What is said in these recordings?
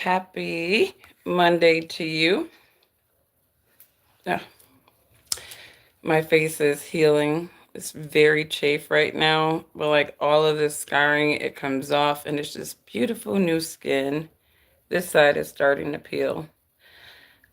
Happy Monday to you. Oh, my face is healing. It's very chafe right now, but like all of this scarring, it comes off and it's just beautiful new skin. This side is starting to peel.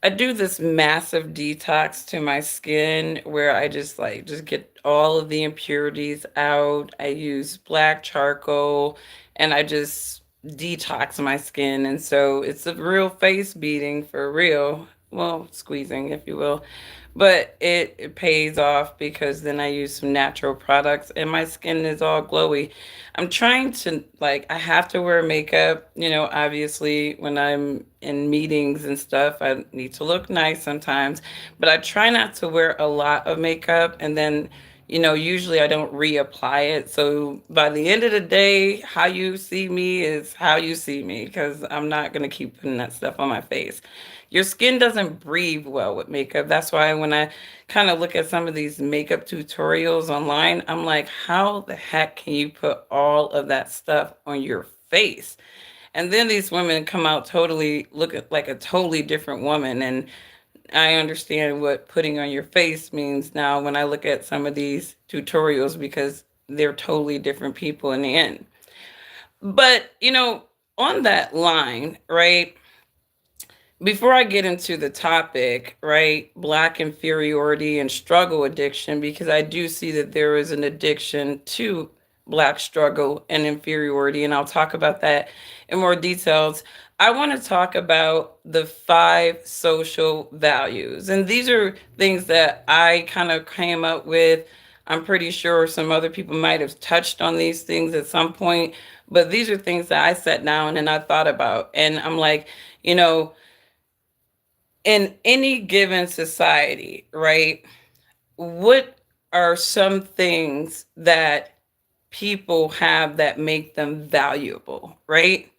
I do this massive detox to my skin where I just get all of the impurities out. I use black charcoal and I just detox my skin. And so it's a real face beating for real. Well, squeezing, if you will. But it pays off because then I use some natural products and my skin is all glowy. I'm trying to I have to wear makeup, obviously when I'm in meetings and stuff, I need to look nice sometimes, but I try not to wear a lot of makeup and then usually I don't reapply it. So by the end of the day, how you see me is how you see me because I'm not going to keep putting that stuff on my face. Your skin doesn't breathe well with makeup. That's why when I kind of look at some of these makeup tutorials online, I'm like, how the heck can you put all of that stuff on your face? And then these women come out totally look at like a totally different woman. And I understand what putting on your face means now when I look at some of these tutorials because they're totally different people in the end. But, on that line, right? Before I get into the topic, right, Black inferiority and struggle addiction, because I do see that there is an addiction to Black struggle and inferiority, and I'll talk about that in more details. I want to talk about the five social values. And these are things that I kind of came up with. I'm pretty sure some other people might have touched on these things at some point, but these are things that I sat down and I thought about. And I'm like, you know, in any given society, right? What are some things that people have that make them valuable, right?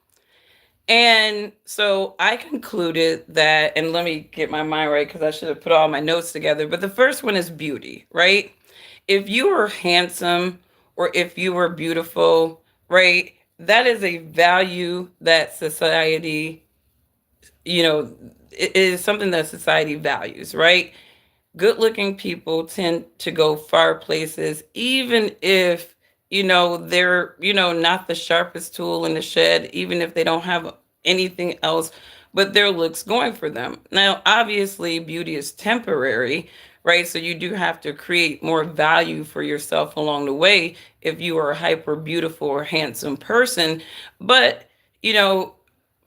And so I concluded that, and let me get my mind right because I should have put all my notes together. But the first one is beauty, right? If you are handsome or if you are beautiful, right, that is a value that society, it is something that society values, right? Good looking people tend to go far places, even if, they're, not the sharpest tool in the shed, even if they don't have anything else but their looks going for them. Now, obviously, beauty is temporary, right? So you do have to create more value for yourself along the way if you are a hyper beautiful or handsome person. But, you know,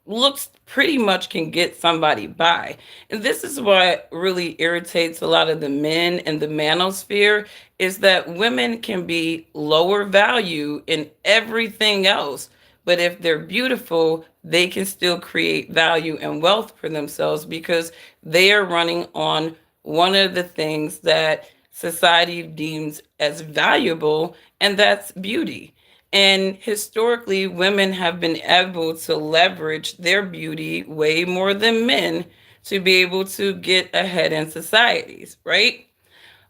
looks pretty much can get somebody by. And this is what really irritates a lot of the men in the manosphere is that women can be lower value in everything else. But if they're beautiful, they can still create value and wealth for themselves because they are running on one of the things that society deems as valuable, and that's beauty. And historically, women have been able to leverage their beauty way more than men to be able to get ahead in societies, right?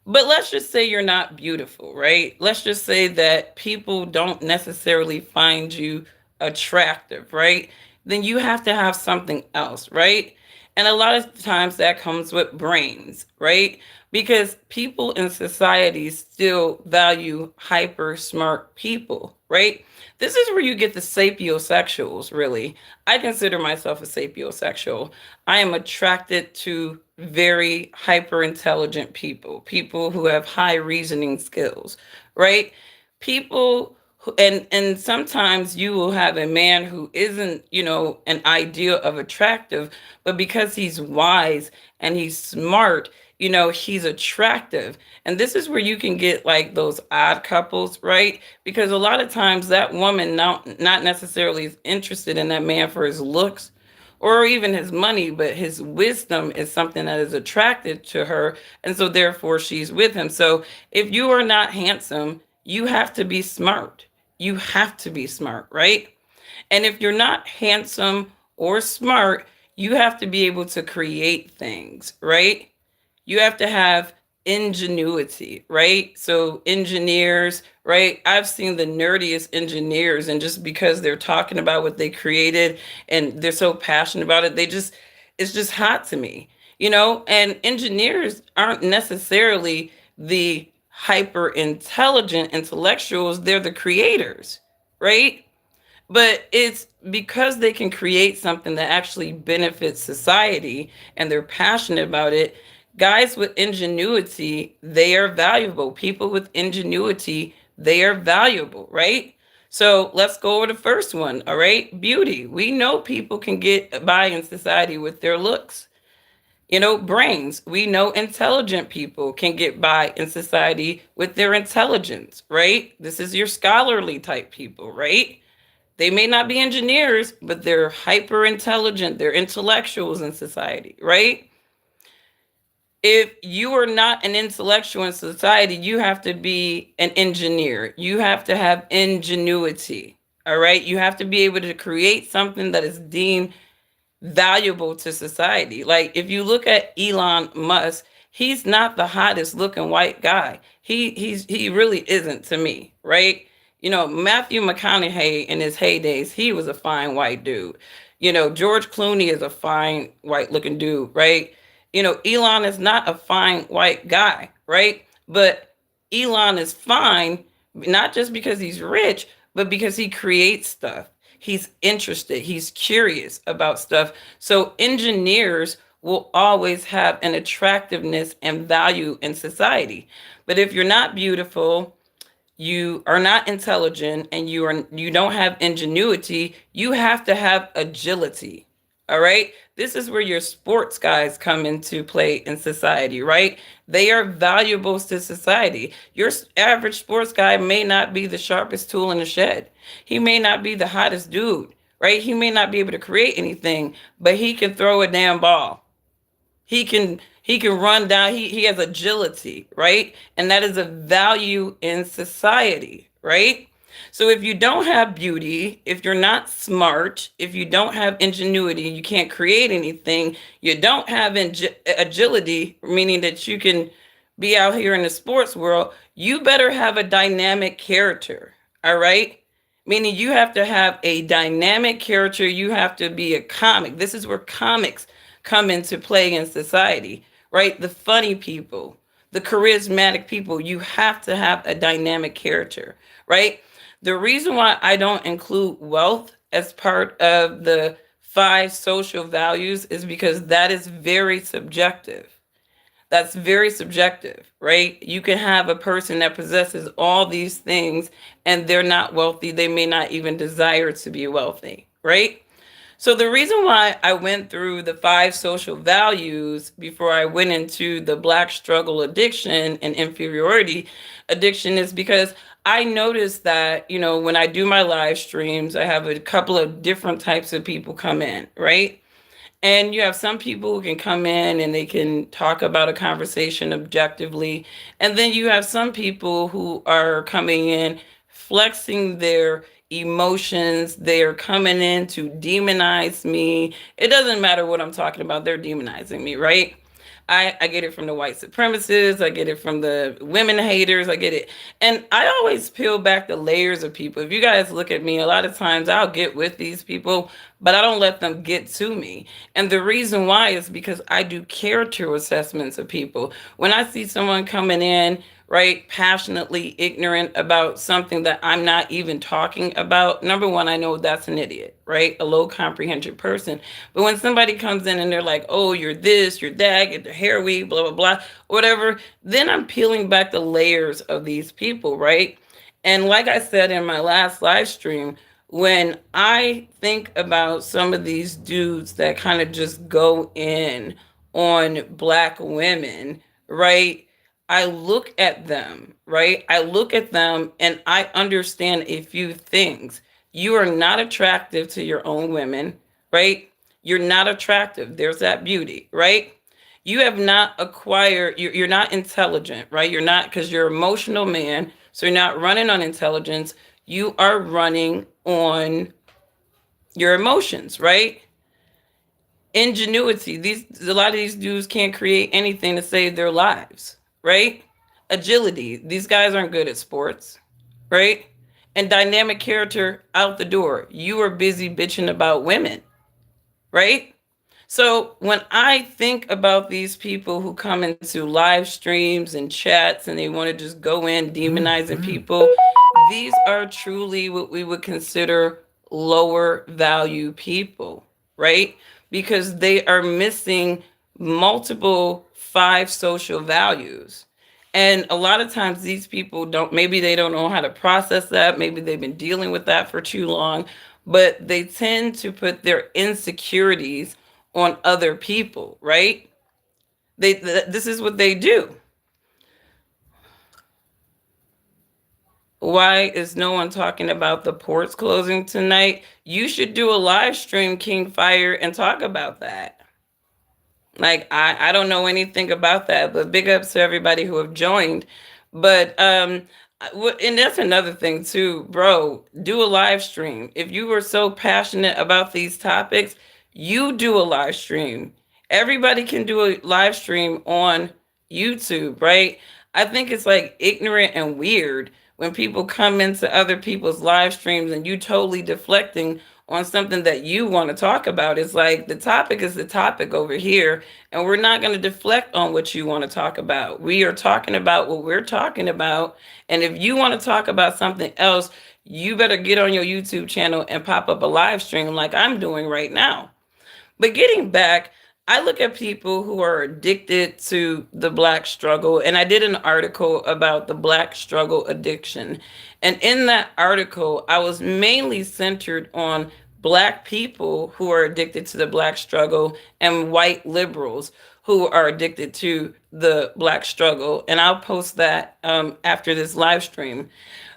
But let's just say you're not beautiful, right? Let's just say that people don't necessarily find you attractive, right? Then you have to have something else, right? And a lot of times that comes with brains, right? Because people in society still value hyper smart people, right? This is where you get the sapiosexuals, really. I consider myself a sapiosexual. I am attracted to very hyper intelligent people, people who have high reasoning skills, right? People and sometimes you will have a man who isn't, an idea of attractive, but because he's wise and he's smart, he's attractive. And this is where you can get like those odd couples, right? Because a lot of times that woman not necessarily is interested in that man for his looks or even his money, but his wisdom is something that is attracted to her. And so therefore she's with him. So if you are not handsome, you have to be smart. You have to be smart, right? And if you're not handsome or smart, you have to be able to create things, right? You have to have ingenuity, right? So engineers, right? I've seen the nerdiest engineers, and just because they're talking about what they created and they're so passionate about it, it's just hot to me, you know? And engineers aren't necessarily the hyper intelligent intellectuals, they're the creators, right? But it's because they can create something that actually benefits society and they're passionate about it. Guys with ingenuity, they are valuable. People with ingenuity, they are valuable, right? So let's go over the first one, all right? Beauty. We know people can get by in society with their looks. You know, brains. We know intelligent people can get by in society with their intelligence, right? This is your scholarly type people, right? They may not be engineers, but they're hyper intelligent. They're intellectuals in society, right? If you are not an intellectual in society, you have to be an engineer. You have to have ingenuity. All right. You have to be able to create something that is deemed valuable to society. Like if you look at Elon Musk, he's not the hottest looking white guy. He really isn't to me, right? You know, Matthew McConaughey in his heydays, he was a fine white dude. You know, George Clooney is a fine white looking dude, right? You know, Elon is not a fine white guy, right? But Elon is fine not just because he's rich, but because he creates stuff. He's interested, he's curious about stuff. So engineers will always have an attractiveness and value in society. But if you're not beautiful, you are not intelligent, and you don't have ingenuity, you have to have agility. All right? This is where your sports guys come into play in society, right? They are valuables to society. Your average sports guy may not be the sharpest tool in the shed. He may not be the hottest dude, right? He may not be able to create anything, but he can throw a damn ball. He can run down. He has agility, right? And that is a value in society, right? So if you don't have beauty, if you're not smart, if you don't have ingenuity, you can't create anything, you don't have agility, meaning that you can be out here in the sports world, you better have a dynamic character, all right? Meaning you have to have a dynamic character, you have to be a comic. This is where comics come into play in society, right? The funny people, the charismatic people, you have to have a dynamic character, right? The reason why I don't include wealth as part of the five social values is because that is very subjective. That's very subjective, right? You can have a person that possesses all these things and they're not wealthy. They may not even desire to be wealthy, right? So the reason why I went through the five social values before I went into the Black struggle addiction and inferiority addiction is because I noticed that, you know, when I do my live streams, I have a couple of different types of people come in, right? And you have some people who can come in and they can talk about a conversation objectively. And then you have some people who are coming in flexing their emotions. They're coming in to demonize me. It doesn't matter what I'm talking about, they're demonizing me, right? I get it from the white supremacists. I get it from the women haters. I get it. And I always peel back the layers of people. If you guys look at me, a lot of times I'll get with these people, but I don't let them get to me. And the reason why is because I do character assessments of people. When I see someone coming in, right, passionately ignorant about something that I'm not even talking about, number one, I know that's an idiot, right? A low comprehension person. But when somebody comes in and they're like, oh, you're this, you're that, get the hair weave, blah, blah, blah, whatever, then I'm peeling back the layers of these people, right? And like I said in my last live stream, when I think about some of these dudes that kind of just go in on Black women, right? I look at them, right? I look at them and I understand a few things. You are not attractive to your own women, right? You're not attractive. There's that beauty, right? You have not acquired, you're not intelligent, right? You're not, because you're an emotional man. So you're not running on intelligence. You are running on your emotions, right? Ingenuity. A lot of these dudes can't create anything to save their lives. right? Agility. These guys aren't good at sports, right? And dynamic character out the door. You are busy bitching about women, right? So when I think about these people who come into live streams and chats and they want to just go in demonizing people, these are truly what we would consider lower value people, right? Because they are missing multiple five social values. And a lot of times these people don't, maybe they don't know how to process that. Maybe they've been dealing with that for too long, but they tend to put their insecurities on other people, right? This is what they do. Why is no one talking about the ports closing tonight? You should do a live stream, King Fire, and talk about that. Like I don't know anything about that, but big ups to everybody who have joined. But and that's another thing too, bro. Do a live stream. If you were so passionate about these topics, you do a live stream. Everybody can do a live stream on YouTube, right? I think it's like ignorant and weird when people come into other people's live streams and you totally deflecting on something that you want to talk about. It's like the topic is the topic over here, and we're not going to deflect on what you want to talk about. We are talking about what we're talking about. And if you want to talk about something else, you better get on your YouTube channel and pop up a live stream like I'm doing right now. But getting back, I look at people who are addicted to the Black struggle, and I did an article about the Black struggle addiction. And in that article, I was mainly centered on Black people who are addicted to the Black struggle and white liberals who are addicted to the Black struggle. And I'll post that after this live stream.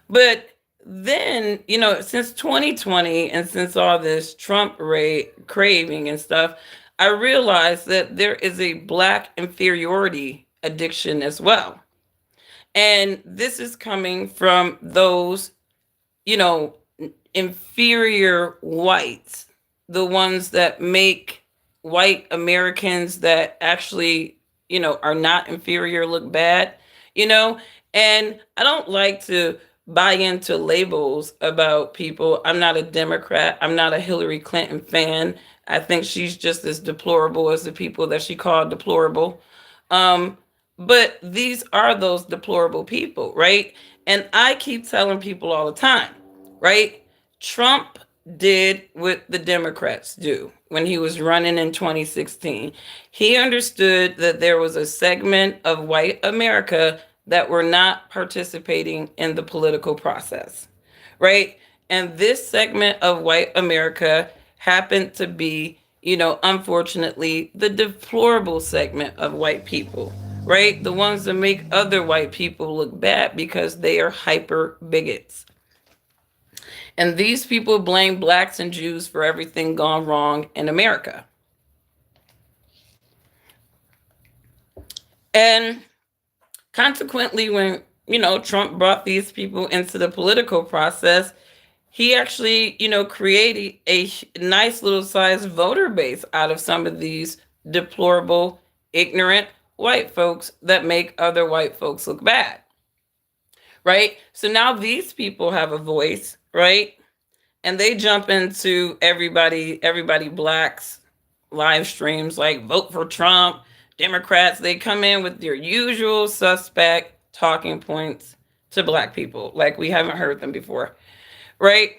But then, since 2020 and since all this Trump craving and stuff, I realized that there is a Black inferiority addiction as well. And this is coming from those, you know, inferior whites, the ones that make white Americans that actually, are not inferior look bad, you know? And I don't like to buy into labels about people. I'm not a Democrat. I'm not a Hillary Clinton fan. I think she's just as deplorable as the people that she called deplorable. Um, but these are those deplorable people, right? And I keep telling people all the time, right? Trump did what the Democrats do when he was running in 2016. He understood that there was a segment of white America that were not participating in the political process, right? And this segment of white America happened to be, unfortunately, the deplorable segment of white people, right? The ones that make other white people look bad because they are hyper bigots. And these people blame blacks and Jews for everything gone wrong in America. And consequently, when, Trump brought these people into the political process, he actually, created a nice little sized voter base out of some of these deplorable, ignorant white folks that make other white folks look bad. Right? So now these people have a voice, right? And they jump into everybody blacks live streams like vote for Trump, Democrats. They come in with their usual suspect talking points to black people like we haven't heard them before, right?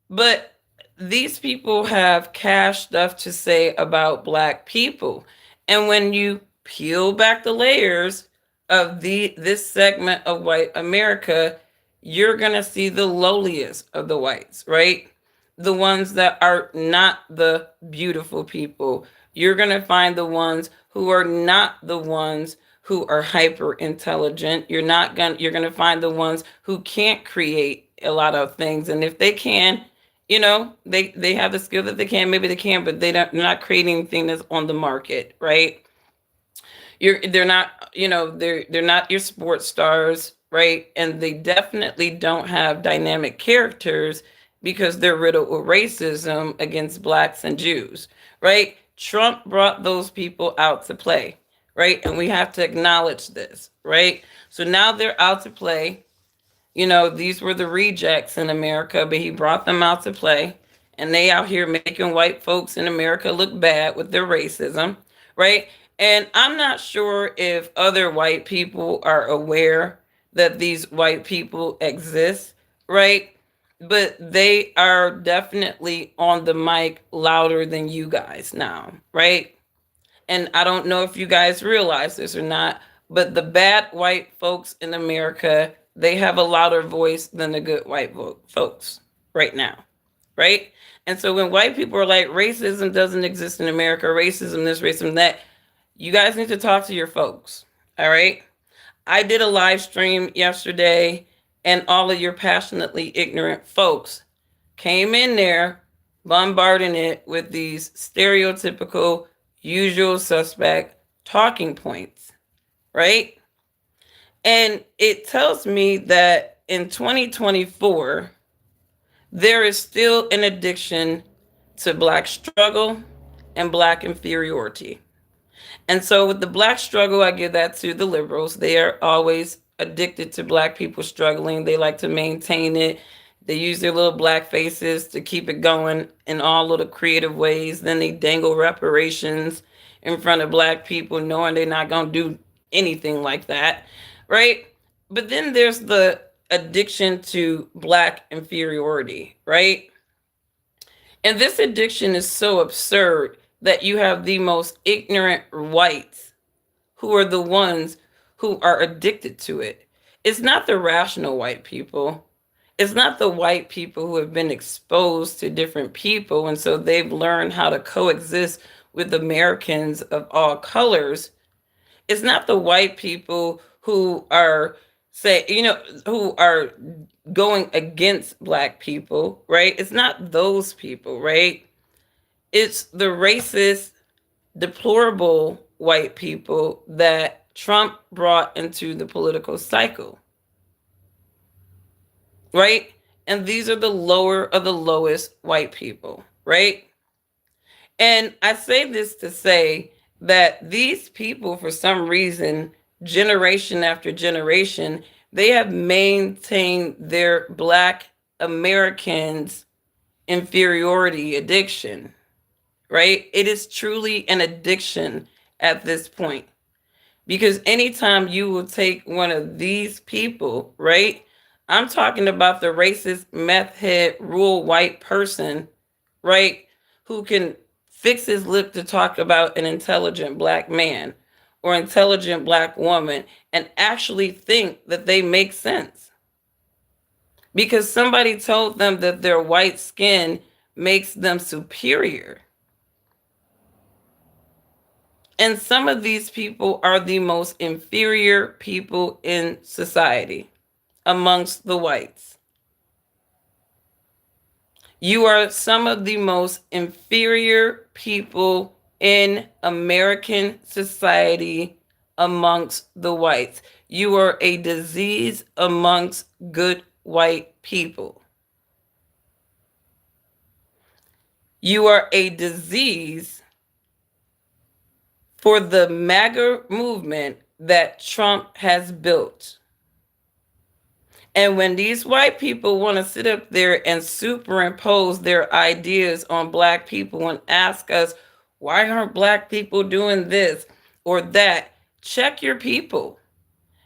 But these people have cash stuff to say about black people. And when you peel back the layers of this segment of white America, you're going to see the lowliest of the whites, right? The ones that are not the beautiful people. You're going to find the ones who are not the ones who are hyper intelligent. You're going to find the ones who can't create a lot of things. And if they can, they have the skill that they can, maybe they can, but they're not creating anything that's on the market, right? They're not, they're not your sports stars, right? And they definitely don't have dynamic characters because they're riddled with racism against blacks and Jews, right? Trump brought those people out to play, right? And we have to acknowledge this, right? So now they're out to play. You know, these were the rejects in America, but he brought them out to play. And they out here making white folks in America look bad with their racism, right? And I'm not sure if other white people are aware that these white people exist, right? But they are definitely on the mic louder than you guys now, right? And I don't know if you guys realize this or not, but the bad white folks in America, they have a louder voice than the good white folks right now, right? And so when white people are like, racism doesn't exist in America, racism this, racism that, you guys need to talk to your folks, all right? I did a live stream yesterday, and all of your passionately ignorant folks came in there bombarding it with these stereotypical usual suspect talking points, right? And it tells me that in 2024, there is still an addiction to Black struggle and Black inferiority. And so with the Black struggle, I give that to the liberals. They are always addicted to Black people struggling. They like to maintain it. They use their little Black faces to keep it going in all little creative ways. Then they dangle reparations in front of Black people, knowing they're not going to do anything like that, right? But then there's the addiction to Black inferiority, right? And this addiction is so absurd that you have the most ignorant whites who are the ones who are addicted to it. It's not the rational white people. It's not the white people who have been exposed to different people. And so they've learned how to coexist with Americans of all colors. It's not the white people who are who are going against Black people, right? It's not those people, right? It's the racist, deplorable white people that Trump brought into the political cycle, right? And these are the lower of the lowest white people, right? And I say this to say that these people, for some reason, generation after generation, they have maintained their Black Americans' inferiority addiction, right? It is truly an addiction at this point. Because anytime you will take one of these people, right? I'm talking about the racist, meth head, rural white person, right? Who can fix his lip to talk about an intelligent Black man or intelligent Black woman and actually think that they make sense. Because somebody told them that their white skin makes them superior. And some of these people are the most inferior people in society amongst the whites. You are some of the most inferior people in American society amongst the whites. You are a disease amongst good white people. You are a disease for the MAGA movement that Trump has built. And when these white people want to sit up there and superimpose their ideas on Black people and ask us, why aren't Black people doing this or that? Check your people.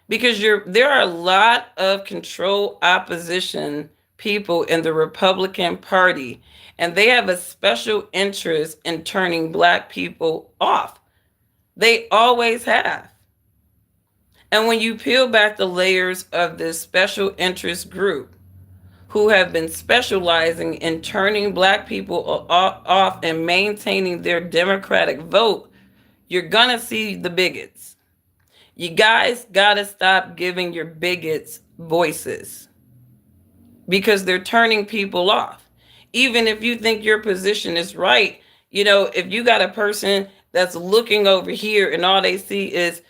Because there are a lot of control opposition people in the Republican Party, and they have a special interest in turning Black people off. They always have. And when you peel back the layers of this special interest group who have been specializing in turning Black people off and maintaining their Democratic vote, you're going to see the bigots. You guys got to stop giving your bigots voices because they're turning people off. Even if you think your position is right, if you got a person that's looking over here and all they see is,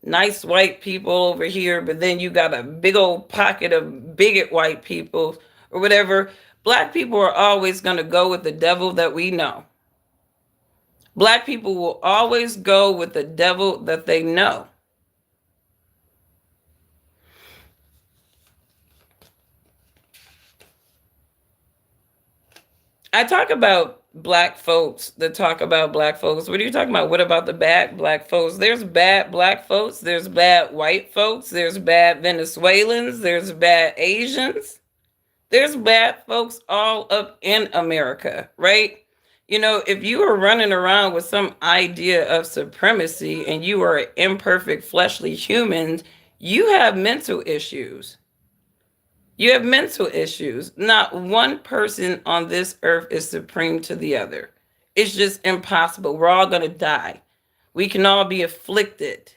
nice white people over here, but then you got a big old pocket of bigot white people or whatever, Black people are always going to go with the devil that we know. Black people will always go with the devil that they know. I talk about black folks that talk about black folks. What are you talking about? What about the bad black folks? There's bad black folks. There's bad white folks. There's bad Venezuelans. There's bad Asians. There's bad folks all up in America, right? You know, if you are running around with some idea of supremacy and you are imperfect fleshly humans, you have mental issues. You have mental issues. Not one person on this earth is supreme to the other. It's just impossible. We're all going to die. We can all be afflicted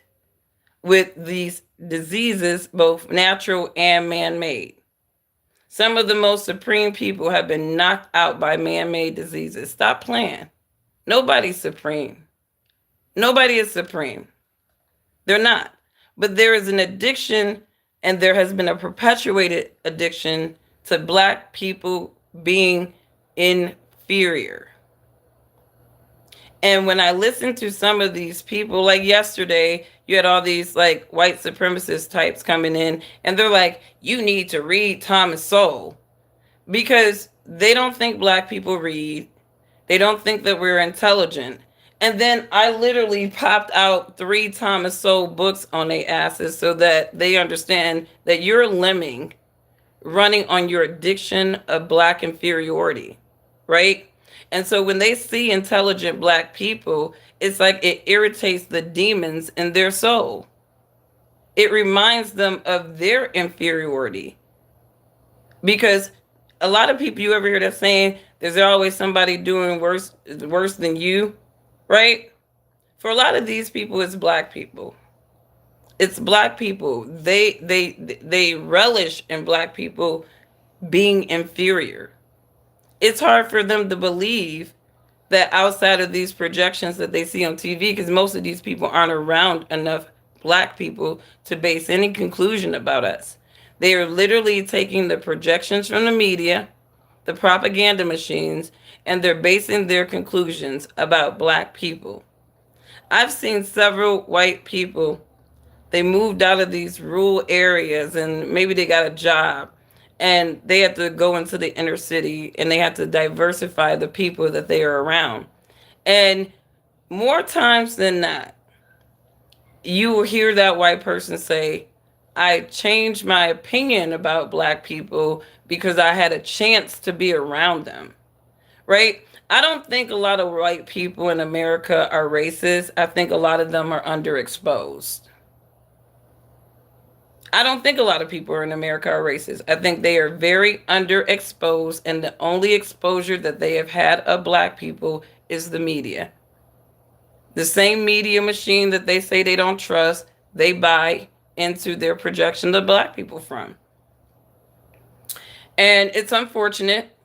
with these diseases, both natural and man made. Some of the most supreme people have been knocked out by man made diseases. Stop playing. Nobody's supreme. Nobody is supreme. They're not. But there is an addiction, and there has been a perpetuated addiction to black people being inferior. And when I listen to some of these people, like yesterday, you had all these like white supremacist types coming in, and they're like, you need to read Thomas Sowell, because they don't think black people read. They don't think that we're intelligent. And then I literally popped out 3 Thomas Sowell books on their asses so that they understand that you're a lemming running on your addiction of black inferiority, right? And so when they see intelligent black people, it's like it irritates the demons in their soul. It reminds them of their inferiority. Because a lot of people you ever hear that saying, there's always somebody doing worse than you, right? For a lot of these people, it's black people. It's black people. They relish in black people being inferior. It's hard for them to believe that outside of these projections that they see on TV, because most of these people aren't around enough black people to base any conclusion about us. They are literally taking the projections from the media, the propaganda machines, and they're basing their conclusions about black people. I've seen several white people, they moved out of these rural areas and maybe they got a job and they had to go into the inner city and they had to diversify the people that they are around. And more times than not, you will hear that white person say, I changed my opinion about black people because I had a chance to be around them, right? I don't think a lot of white people in America are racist. I think a lot of them are underexposed. I don't think a lot of people in America are racist. I think they are very underexposed, and the only exposure that they have had of black people is the media. The same media machine that they say they don't trust, they buy into their projection of black people from. And it's unfortunate.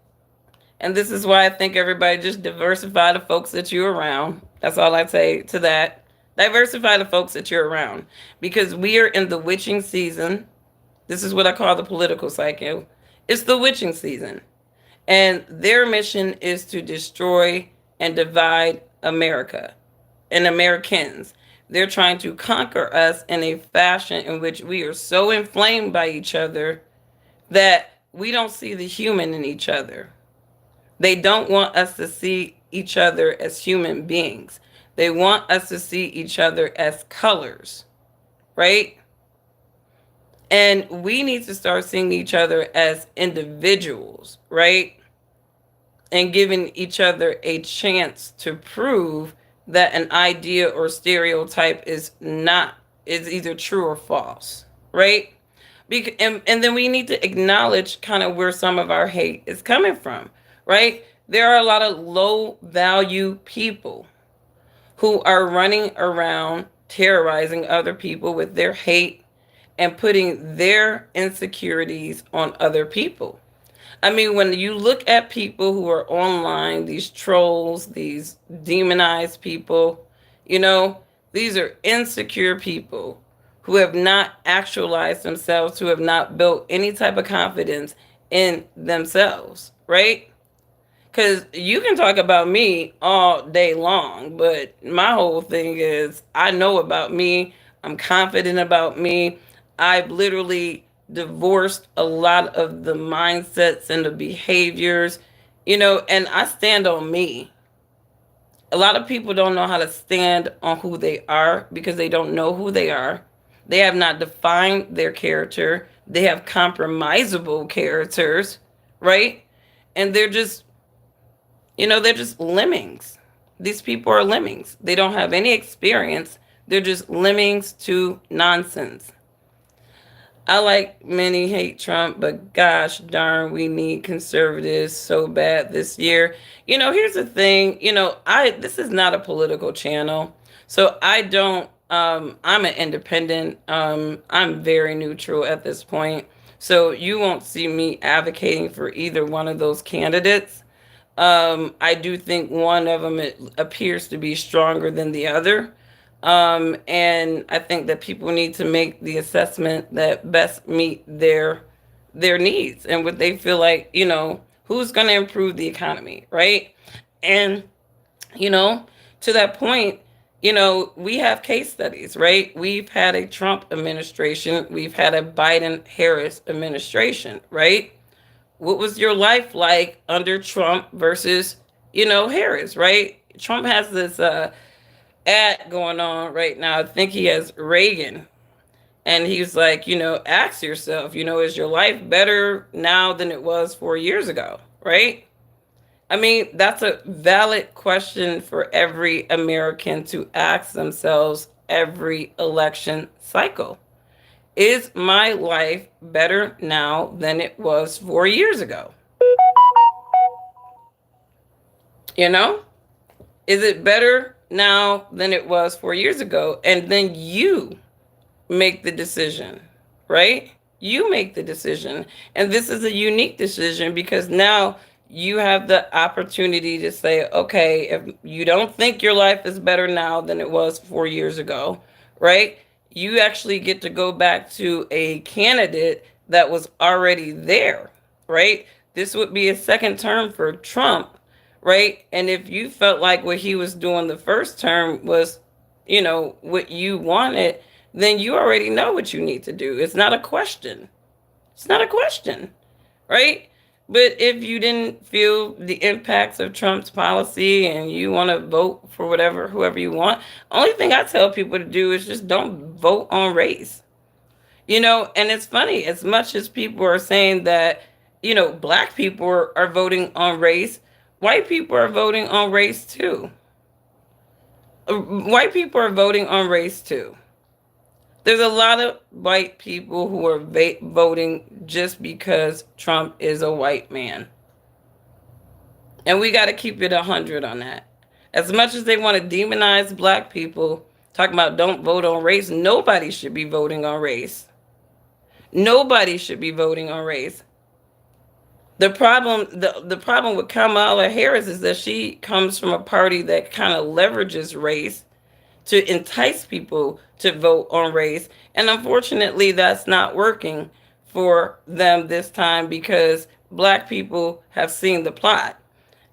And this is why I think everybody just diversify the folks that you're around. That's all I say to that. Diversify the folks that you're around. Because we are in the witching season. This is what I call the political cycle. It's the witching season. And their mission is to destroy and divide America and Americans. They're trying to conquer us in a fashion in which we are so inflamed by each other that we don't see the human in each other. They don't want us to see each other as human beings. They want us to see each other as colors, right? And we need to start seeing each other as individuals, right? And giving each other a chance to prove that an idea or stereotype is either true or false, right? And then we need to acknowledge kind of where some of our hate is coming from, right? There are a lot of low value people who are running around terrorizing other people with their hate and putting their insecurities on other people. I mean, when you look at people who are online, these trolls, these demonized people, these are insecure people who have not actualized themselves, who have not built any type of confidence in themselves, right? Because you can talk about me all day long, but my whole thing is I know about me. I'm confident about me. I've literally divorced a lot of the mindsets and the behaviors, and I stand on me. A lot of people don't know how to stand on who they are because they don't know who they are. They have not defined their character. They have compromisable characters, right? And they're just lemmings. These people are lemmings. They don't have any experience. They're just lemmings to nonsense. I like many hate Trump, but gosh darn, we need conservatives so bad this year. Here's the thing. I this is not a political channel, so I don't. I'm an independent. I'm very neutral at this point, so you won't see me advocating for either one of those candidates. I do think one of them it appears to be stronger than the other. And I think that people need to make the assessment that best meet their needs and what they feel like, who's going to improve the economy, right? And, you know, to that point, we have case studies, right? We've had a Trump administration, we've had a Biden Harris administration, right? What was your life like under Trump versus, Harris, right? Trump has this ad going on right now. I think he has Reagan. And he's like, ask yourself, is your life better now than it was 4 years ago, right? I mean, that's a valid question for every American to ask themselves every election cycle. Is my life better now than it was 4 years ago? You know? Is it better now than it was 4 years ago? And then you make the decision, right? You make the decision. And this is a unique decision because now you have the opportunity to say, okay, if you don't think your life is better now than it was 4 years ago, right? You actually get to go back to a candidate that was already there, right? This would be a second term for Trump, right? And if you felt like what he was doing the first term was, what you wanted, then you already know what you need to do. It's not a question. It's not a question, right? But if you didn't feel the impacts of Trump's policy and you want to vote for whoever you want, only thing I tell people to do is just don't vote on race. And it's funny, as much as people are saying that, black people are voting on race, white people are voting on race too. White people are voting on race too. There's a lot of white people who are voting just because Trump is a white man. And we got to keep it 100 on that. As much as they want to demonize black people, talking about don't vote on race, nobody should be voting on race. Nobody should be voting on race. The problem with Kamala Harris is that she comes from a party that kind of leverages race to entice people to vote on race. And unfortunately, that's not working for them this time because black people have seen the plot.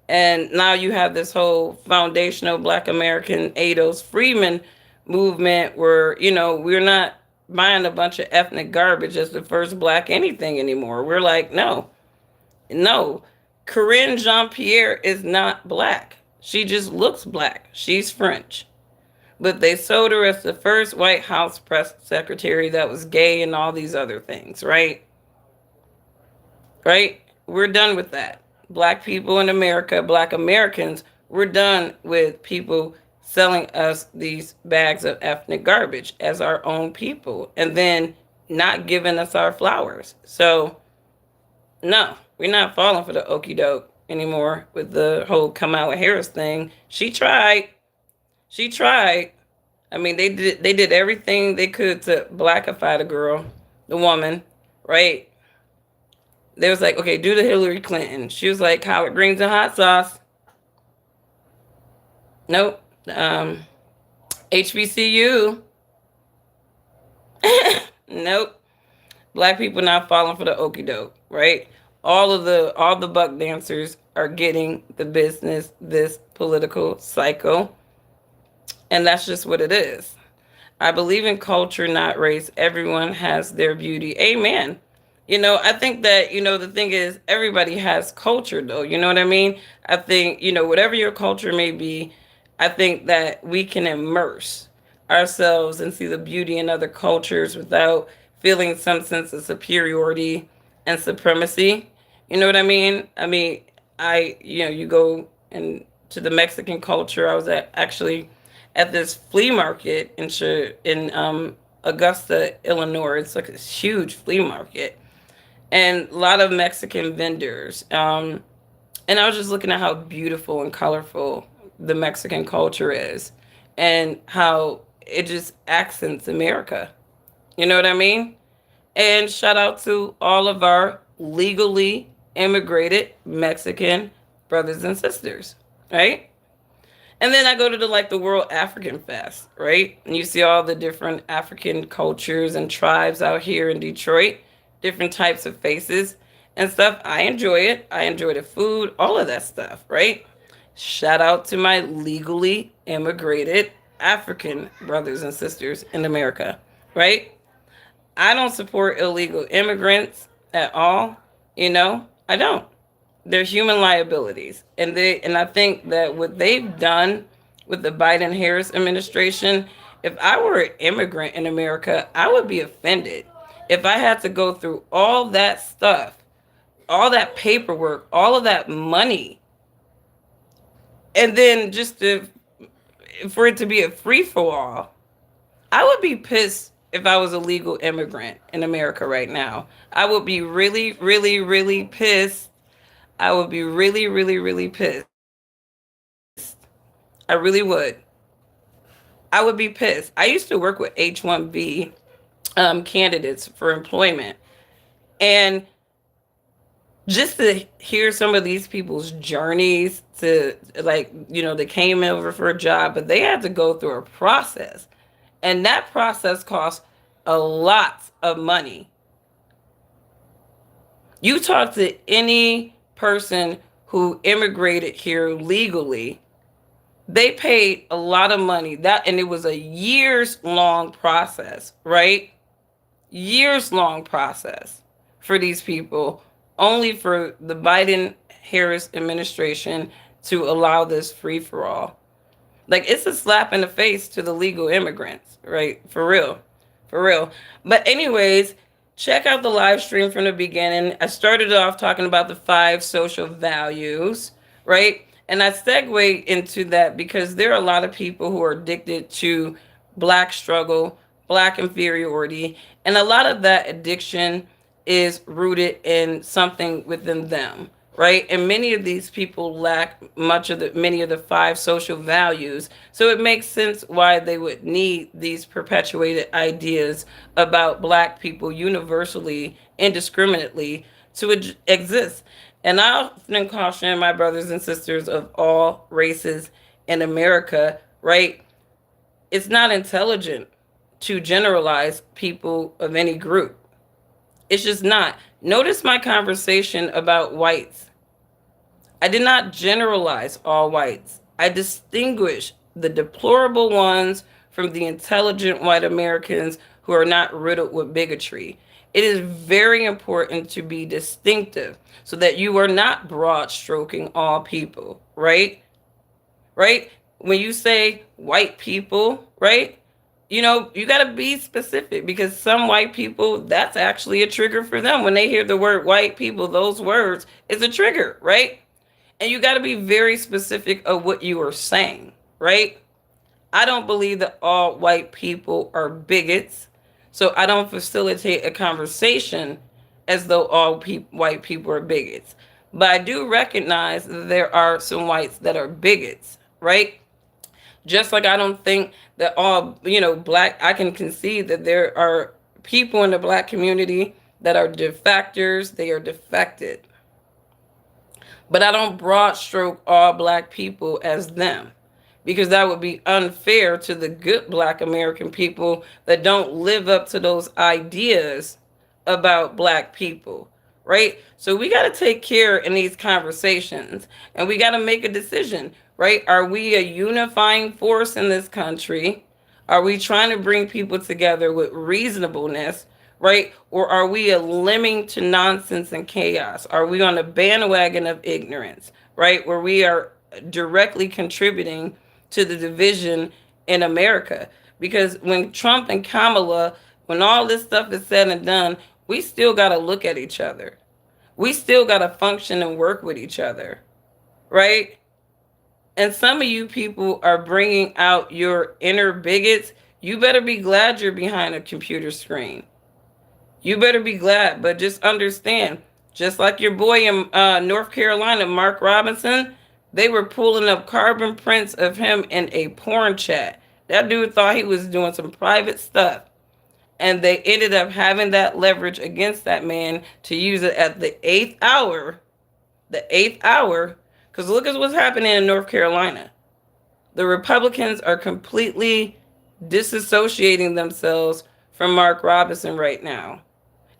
And now you have this whole foundational Black American Ados Freeman movement where, we're not buying a bunch of ethnic garbage as the first black anything anymore. We're like, no. Corinne Jean-Pierre is not black. She just looks black. She's French. But they sold her as the first White House press secretary that was gay and all these other things, right? Right? We're done with that. Black people in America, black Americans, we're done with people selling us these bags of ethnic garbage as our own people and then not giving us our flowers. So, no, we're not falling for the okie doke anymore with the whole Kamala Harris thing. She tried. I mean, they did everything they could to blackify the girl, the woman, right? They was like, okay, do the Hillary Clinton. She was like, collard greens and hot sauce. Nope. HBCU. Nope. Black people not falling for the okie doke, right? All the buck dancers are getting the business this political cycle, and that's just what it is. I believe in culture, not race. Everyone has their beauty. Amen. I think that, the thing is, everybody has culture, though. You know what I mean? I think, whatever your culture may be, I think that we can immerse ourselves and see the beauty in other cultures without feeling some sense of superiority and supremacy. You know what I mean? You go to the Mexican culture. I was actually at this flea market in Augusta, Illinois. It's like a huge flea market, and a lot of Mexican vendors. And I was just looking at how beautiful and colorful the Mexican culture is, and how it just accents America. You know what I mean? And shout out to all of our legally immigrated Mexican brothers and sisters, right? And then I go to the World African Fest, right? And you see all the different African cultures and tribes out here in Detroit, different types of faces and stuff. I enjoy it. I enjoy the food, all of that stuff, right? Shout out to my legally immigrated African brothers and sisters in America, right? I don't support illegal immigrants at all. I don't. They're human liabilities, and I think that what they've done with the Biden Harris administration, if I were an immigrant in America, I would be offended if I had to go through all that stuff, all that paperwork, all of that money, and then for it to be a free for all. I would be pissed if I was a legal immigrant in America right now. I would be really, really, really pissed. I would be really, really, really pissed. I really would. I would be pissed. I used to work with H-1B candidates for employment. And just to hear some of these people's journeys to, they came over for a job, but they had to go through a process. And that process costs a lot of money. You talk to any person who immigrated here legally, they paid a lot of money. And it was a years long process, right? Years long process for these people, only for the Biden Harris administration to allow this free for all. Like, it's a slap in the face to the legal immigrants, right? For real. For real. But anyways, check out the live stream from the beginning. I started off talking about the 5 social values, right? And I segue into that because there are a lot of people who are addicted to Black struggle, Black inferiority, and a lot of that addiction is rooted in something within them, right? And many of these people lack many of the 5 social values. So it makes sense why they would need these perpetuated ideas about Black people universally, indiscriminately, to exist. And I often caution my brothers and sisters of all races in America, right? It's not intelligent to generalize people of any group. It's just not. Notice my conversation about whites. I did not generalize all whites. I distinguish the deplorable ones from the intelligent white Americans who are not riddled with bigotry. It is very important to be distinctive so that you are not broad stroking all people, right? Right? When you say white people, right? You got to be specific because some white people, that's actually a trigger for them. When they hear the word white people, those words is a trigger, right? And you got to be very specific of what you are saying, right? I don't believe that all white people are bigots. So I don't facilitate a conversation as though all white people are bigots. But I do recognize that there are some whites that are bigots, right? Just like I don't think that all, Black, I can concede that there are people in the Black community that are defectors, they are defected. But I don't broad stroke all Black people as them, because that would be unfair to the good Black American people that don't live up to those ideas about Black people, right? So we got to take care in these conversations, and we got to make a decision, right? Are we a unifying force in this country? Are we trying to bring people together with reasonableness, right? Or are we a lemming to nonsense and chaos? Are we on a bandwagon of ignorance, right? Where we are directly contributing to the division in America? Because when Trump and Kamala, when all this stuff is said and done, we still got to look at each other. We still got to function and work with each other, right? And some of you people are bringing out your inner bigots. You better be glad you're behind a computer screen. You better be glad, but just understand, just like your boy in North Carolina, Mark Robinson, they were pulling up carbon prints of him in a porn chat. That dude thought he was doing some private stuff. And they ended up having that leverage against that man to use it at the eighth hour. The eighth hour. Because look at what's happening in North Carolina. The Republicans are completely disassociating themselves from Mark Robinson right now.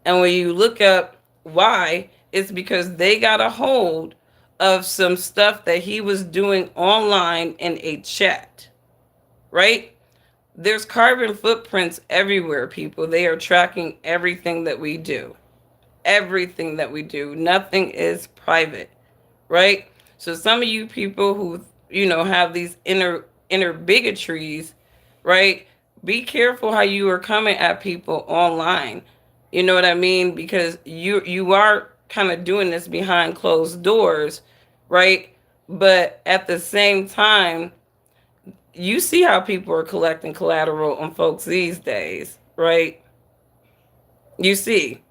And when you look up why, it's because they got a hold of some stuff that he was doing online in a chat, right? There's carbon footprints everywhere, people. They are tracking everything that we do. Everything that we do. Nothing is private, right? So some of you people who, have these inner bigotries, right? Be careful how you are coming at people online. You know what I mean? Because you are kind of doing this behind closed doors, right? But at the same time, you see how people are collecting collateral on folks these days, right? You see.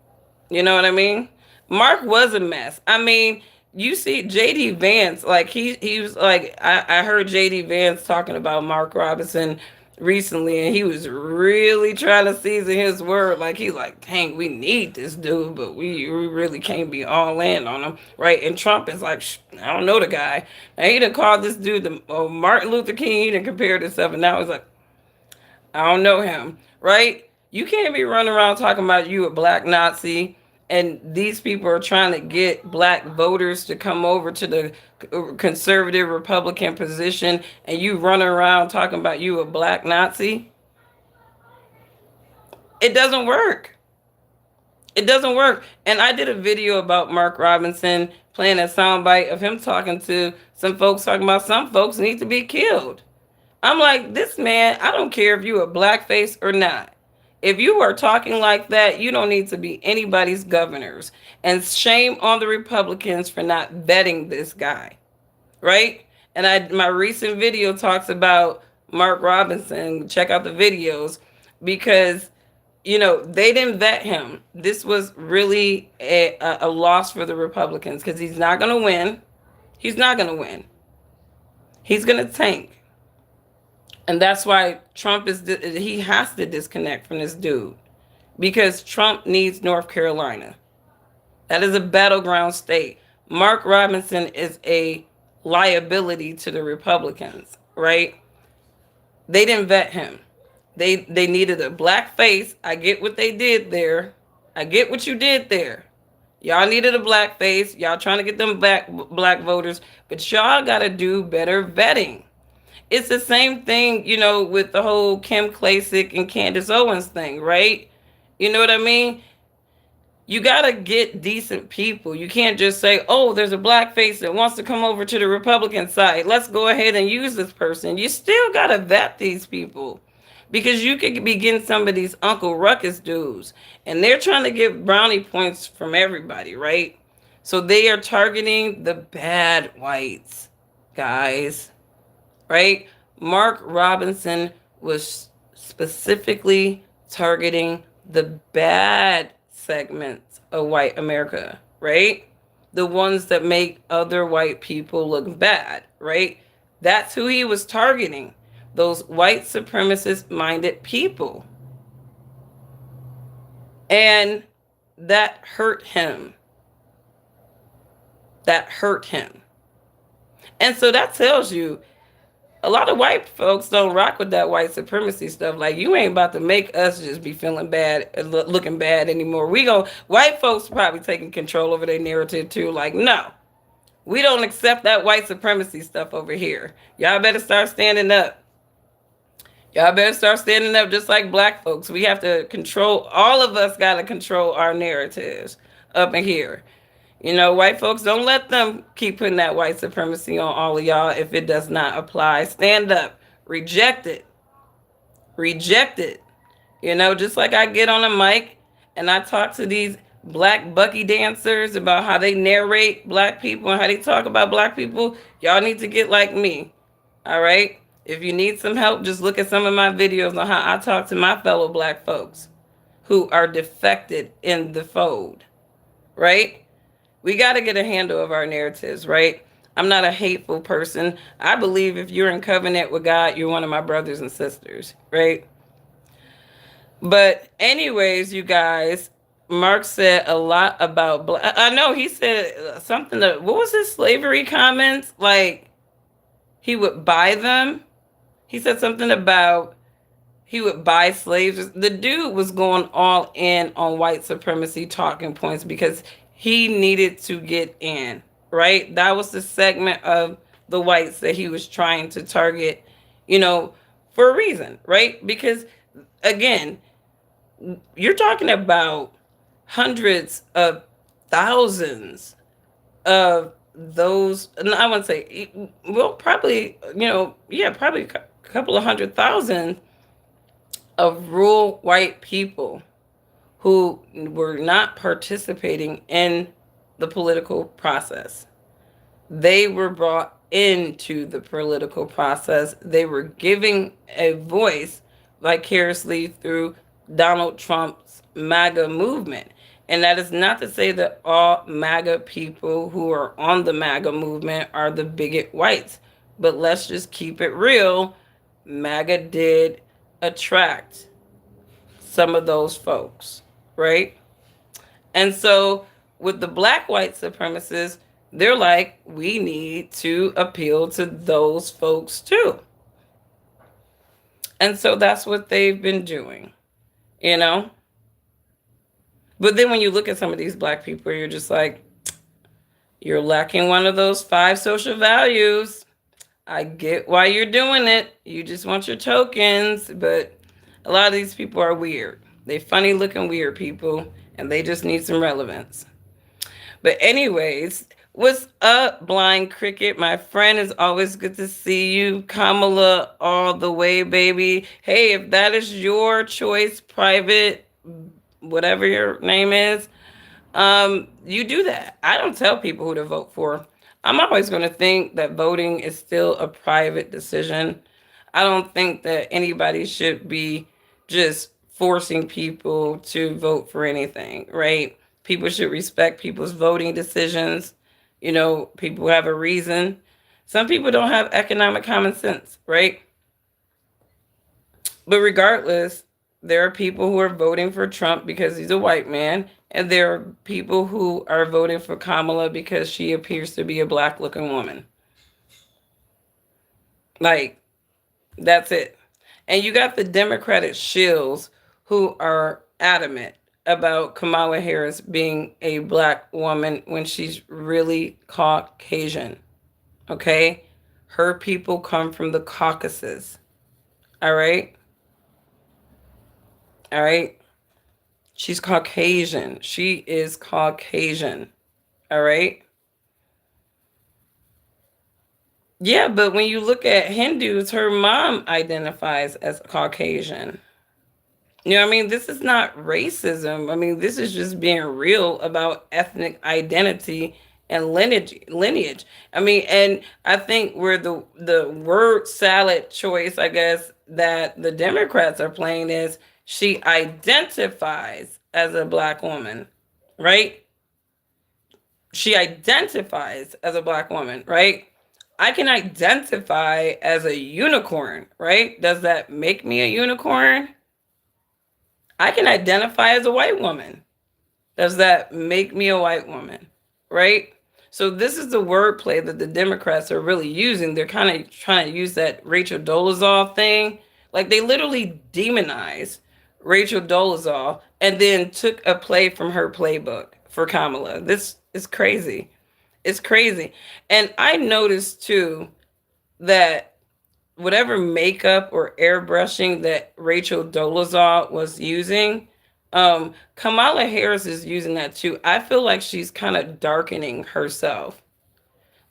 You know what I mean? Mark was a mess. I mean, you see JD Vance, like he was like I heard JD Vance talking about Mark Robinson recently, and he was really trying to season his word. Like he's like, dang, we need this dude, but we really can't be all in on him, right? And Trump is like, I don't know the guy. And he done called this dude the Martin Luther King. He done compared himself, and now he's like, I don't know him, right? You can't be running around talking about you a black Nazi, and these people are trying to get black voters to come over to the conservative Republican position, and you running around talking about you a black Nazi. It doesn't work. It doesn't work. And I did a video about Mark Robinson playing a soundbite of him talking to some folks, talking about some folks need to be killed. I'm like, this man, I don't care if you a blackface or not. If you are talking like that, you don't need to be anybody's governors. And shame on the Republicans for not vetting this guy, right? And my recent video talks about Mark Robinson. Check out the videos because they didn't vet him. This was really a loss for the Republicans because he's not going to win. He's not going to win. He's going to tank. And that's why Trump he has to disconnect from this dude because Trump needs North Carolina. That is a battleground state. Mark Robinson is a liability to the Republicans, right? They didn't vet him. They needed a black face. I get what they did there. I get what you did there. Y'all needed a black face. Y'all trying to get them black voters, but y'all got to do better vetting. It's the same thing, with the whole Kim Klacik and Candace Owens thing, right? You know what I mean? You got to get decent people. You can't just say, oh, there's a black face that wants to come over to the Republican side. Let's go ahead and use this person. You still got to vet these people because you could be getting some of these Uncle Ruckus dudes, and they're trying to get brownie points from everybody, right? So they are targeting the bad whites, guys. Right? Mark Robinson was specifically targeting the bad segments of white America, right? The ones that make other white people look bad, right? That's who he was targeting. Those white supremacist minded people. And that hurt him. That hurt him. And so that tells you A lot of white folks don't rock with that white supremacy stuff. Like, you ain't about to make us just be feeling bad, looking bad anymore. White folks probably taking control over their narrative too. Like, no, we don't accept that white supremacy stuff over here. Y'all better start standing up. Y'all better start standing up just like black folks. We have to control, all of us got to control our narratives up in here. White folks, don't let them keep putting that white supremacy on all of y'all if it does not apply. Stand up. Reject it. Reject it. Just like I get on a mic and I talk to these black Bucky dancers about how they narrate black people and how they talk about black people, y'all need to get like me. All right? If you need some help, just look at some of my videos on how I talk to my fellow black folks who are defected in the fold. Right? We got to get a handle of our narratives, right? I'm not a hateful person. I believe if you're in covenant with God, you're one of my brothers and sisters, right? But anyways, you guys, Mark said a lot about I know he said something that, what was his slavery comments? Like, he would buy them. He said something about he would buy slaves. The dude was going all in on white supremacy talking points because he needed to get in, right? That was the segment of the whites that he was trying to target, for a reason, right? Because again, you're talking about hundreds of thousands of those, I wouldn't say, well, probably, probably a couple of 100,000 of rural white people who were not participating in the political process. They were brought into the political process. They were giving a voice vicariously through Donald Trump's MAGA movement. And that is not to say that all MAGA people who are on the MAGA movement are the bigot whites. But let's just keep it real. MAGA did attract some of those folks, right? And so with the black white supremacists, they're like, we need to appeal to those folks too. And so that's what they've been doing, But then when you look at some of these black people, you're just like, you're lacking one of those 5 social values. I get why you're doing it. You just want your tokens, but a lot of these people are weird. They funny looking weird people, and they just need some relevance. But anyways, what's up, Blind Cricket? My friend, is always good to see you. Kamala all the way, baby. Hey, if that is your choice, private, whatever your name is, you do that. I don't tell people who to vote for. I'm always going to think that voting is still a private decision. I don't think that anybody should be just forcing people to vote for anything, right? People should respect people's voting decisions. People have a reason. Some people don't have economic common sense, right? But regardless, there are people who are voting for Trump because he's a white man, and there are people who are voting for Kamala because she appears to be a black looking woman. Like, that's it. And you got the Democratic shills who are adamant about Kamala Harris being a black woman when she's really Caucasian. Okay? Her people come from the Caucasus. All right? All right? She's Caucasian. She is Caucasian. All right? Yeah, but when you look at Hindus, her mom identifies as Caucasian. You know what I mean? This is not racism. I mean, this is just being real about ethnic identity and lineage. I mean, and I think where the word salad choice, I guess, that the Democrats are playing is she identifies as a black woman, right? She identifies as a black woman, right? I can identify as a unicorn, right? Does that make me a unicorn? I can identify as a white woman. Does that make me a white woman? Right? So this is the wordplay that the Democrats are really using. They're kind of trying to use that Rachel Dolezal thing. Like they literally demonized Rachel Dolezal and then took a play from her playbook for Kamala. This is crazy. It's crazy. And I noticed too that whatever makeup or airbrushing that Rachel Dolezal was using, Kamala Harris is using that too. I feel like she's kind of darkening herself.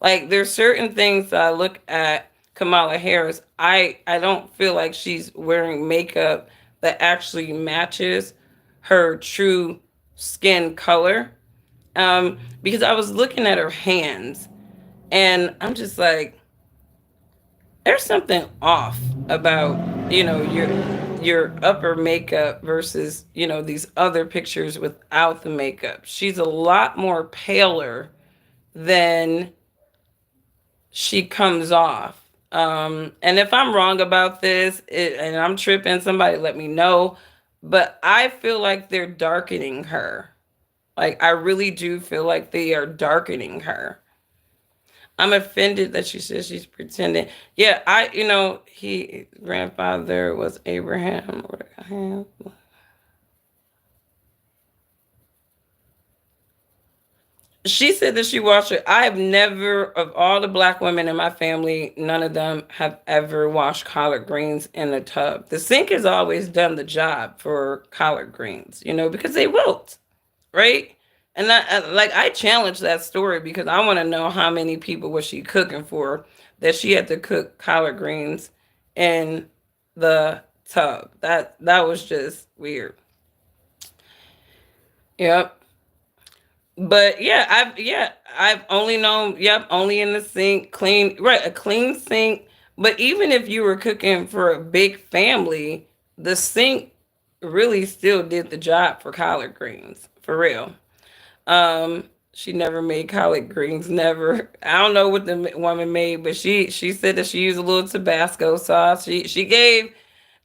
Like there's certain things that I look at Kamala Harris, I don't feel like she's wearing makeup that actually matches her true skin color. Because I was looking at her hands and I'm just like, there's something off about your upper makeup versus these other pictures without the makeup. She's a lot more paler than she comes off. And if I'm wrong about this and I'm tripping, somebody let me know. But I feel like they're darkening her. Like I really do feel like they are darkening her. I'm offended that she says she's pretending. Yeah, he grandfather was Abraham. She said that she washed it. I have never, of all the black women in my family, none of them have ever washed collard greens in a tub. The sink has always done the job for collard greens, because they wilt, right? And I challenge that story because I want to know how many people was she cooking for that she had to cook collard greens in the tub. That was just weird. Yep. But I've only known, yep, only in the sink, clean, right, a clean sink. But even if you were cooking for a big family, the sink really still did the job for collard greens, for real. She never made collard greens, never. I don't know what the woman made, but she said that she used a little Tabasco sauce. She gave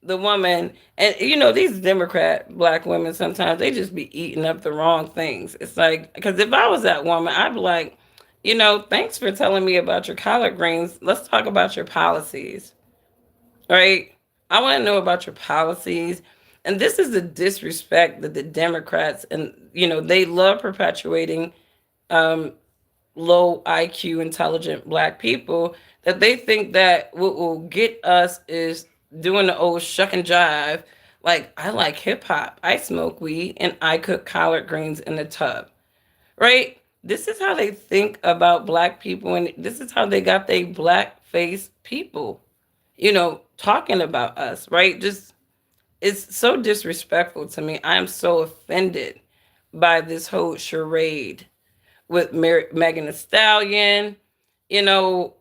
the woman, and these Democrat black women, sometimes they just be eating up the wrong things. It's like, because if I was that woman, I'd be like, thanks for telling me about your collard greens. Let's talk about your policies, right? I want to know about your policies. And this is the disrespect that the Democrats, and they love perpetuating, um, low IQ, intelligent black people, that they think that what will get us is doing the old shuck and jive. Like, I like hip hop, I smoke weed, and I cook collard greens in the tub, right? This is how they think about black people, and this is how they got they black face people, talking about us, right? Just, it's so disrespectful to me. I am so offended by this whole charade with Megan Thee Stallion. You know,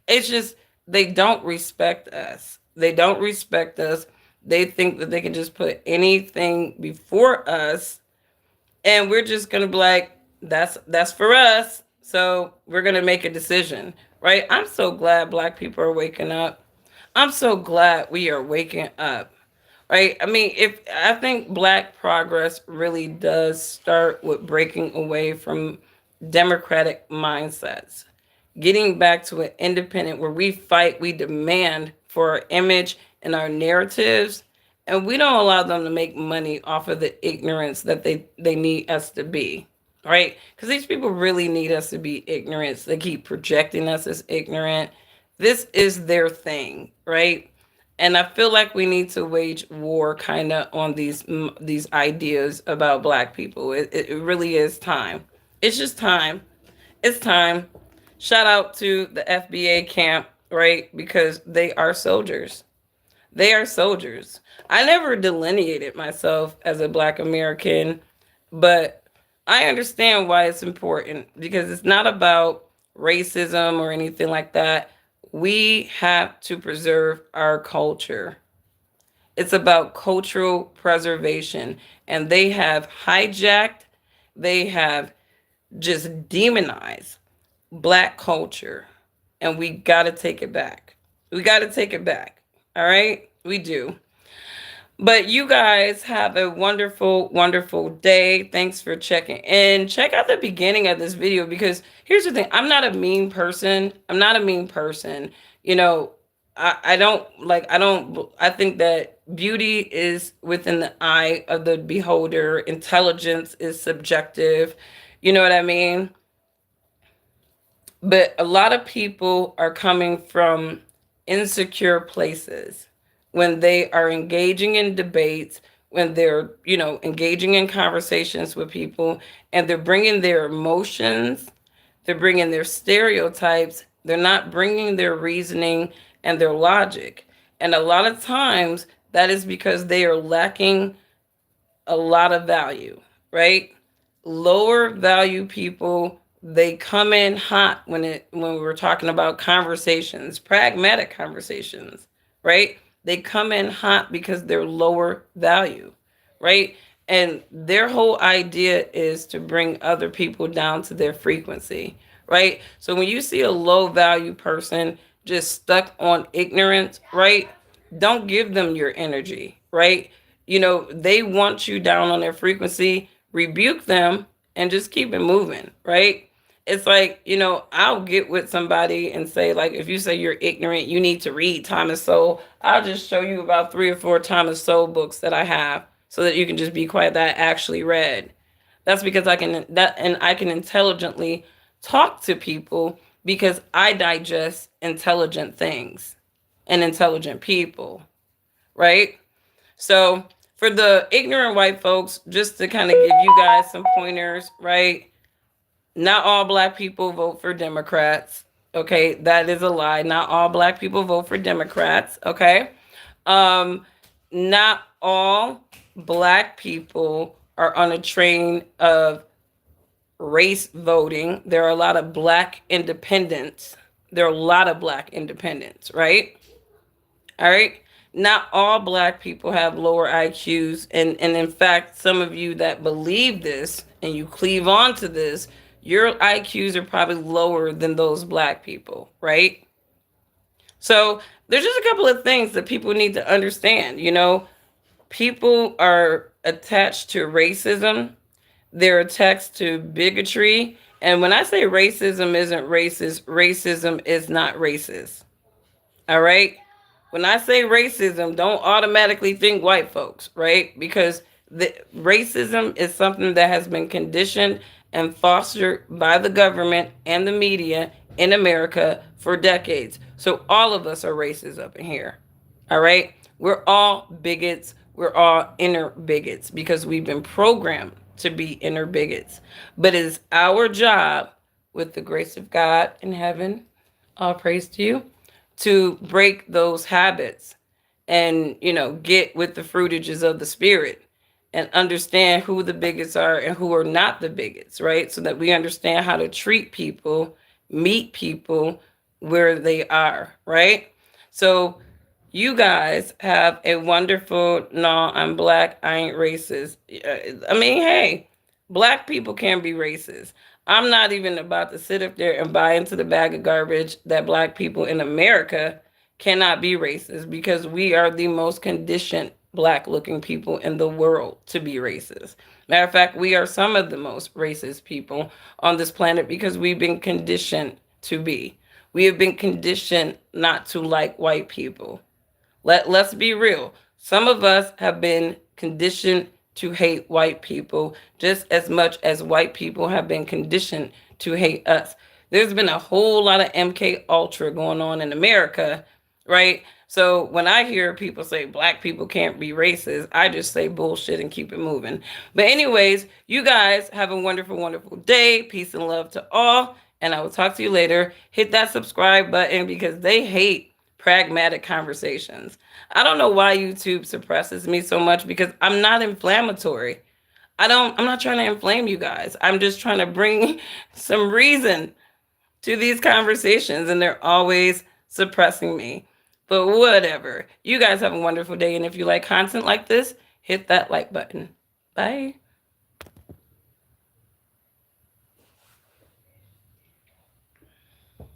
it's just they don't respect us. They don't respect us. They think that they can just put anything before us, and we're just gonna be like, that's for us. So we're gonna make a decision, right? I'm so glad black people are waking up. I'm so glad we are waking up. Right? I mean, if I think black progress really does start with breaking away from democratic mindsets, getting back to an independent where we fight, we demand for our image and our narratives, and we don't allow them to make money off of the ignorance that they need us to be. Right? Because these people really need us to be ignorant. They keep projecting us as ignorant. This is their thing, right? And I feel like we need to wage war kind of on these ideas about black people. It really is time. It's just time. It's time. Shout out to the FBA camp, right? Because they are soldiers. They are soldiers. I never delineated myself as a black American, but I understand why it's important because it's not about racism or anything like that. We have to preserve our culture. It's about cultural preservation. And they have hijacked, they have just demonized black culture. And we got to take it back. We got to take it back. All right? We do. But you guys have a wonderful, wonderful day. Thanks for checking in. Check out the beginning of this video because here's the thing. I'm not a mean person. I'm not a mean person. You know, I don't like, I think that beauty is within the eye of the beholder. Intelligence is subjective. You know what I mean? But a lot of people are coming from insecure places when they are engaging in debates, when they're, engaging in conversations with people, and they're bringing their emotions, they're bringing their stereotypes, they're not bringing their reasoning and their logic. And a lot of times that is because they are lacking a lot of value, right? Lower value people, they come in hot when we're talking about conversations, pragmatic conversations, right? They come in hot because they're lower value, right? And their whole idea is to bring other people down to their frequency, right? So when you see a low value person just stuck on ignorance, right? Don't give them your energy, right? They want you down on their frequency, rebuke them and just keep it moving, right? It's like, I'll get with somebody and say, like, if you say you're ignorant, you need to read Thomas Sowell. I'll just show you about 3 or 4 Thomas Sowell books that I have so that you can just be quiet that I actually read. That's because I can intelligently talk to people because I digest intelligent things and intelligent people, right? So for the ignorant white folks, just to kind of give you guys some pointers, right? Not all black people vote for Democrats. Okay, that is a lie. Not all black people vote for Democrats. Okay. Um, Not all black people are on a train of race voting. There are a lot of black independents. There are a lot of black independents, right? All right. Not all black people have lower IQs. And in fact, some of you that believe this and you cleave on to this, your IQs are probably lower than those black people, right? So there's just a couple of things that people need to understand. People are attached to racism, they're attached to bigotry. And when I say racism isn't racist, racism is not racist. All right. When I say racism, don't automatically think white folks, right? Because the racism is something that has been conditioned and fostered by the government and the media in America for decades. So all of us are racist up in here. All right? We're all bigots. We're all inner bigots because we've been programmed to be inner bigots. But it is our job, with the grace of God in heaven, all praise to you, to break those habits and, get with the fruitages of the spirit and understand who the bigots are and who are not the bigots, right? So that we understand how to treat people, meet people where they are, right? So you guys have a wonderful, no, I'm black, I ain't racist. I mean, hey, black people can be racist. I'm not even about to sit up there and buy into the bag of garbage that black people in America cannot be racist because we are the most conditioned black looking people in the world to be racist. Matter of fact, we are some of the most racist people on this planet because we've been conditioned to be. We have been conditioned not to like white people. Let's be real. Some of us have been conditioned to hate white people just as much as white people have been conditioned to hate us. There's been a whole lot of MK Ultra going on in America, right? So when I hear people say black people can't be racist, I just say bullshit and keep it moving. But anyways, you guys have a wonderful, wonderful day. Peace and love to all. And I will talk to you later. Hit that subscribe button because they hate pragmatic conversations. I don't know why YouTube suppresses me so much because I'm not inflammatory. I'm not trying to inflame you guys. I'm just trying to bring some reason to these conversations and they're always suppressing me. But whatever. You guys have a wonderful day. And if you like content like this, hit that like button. Bye.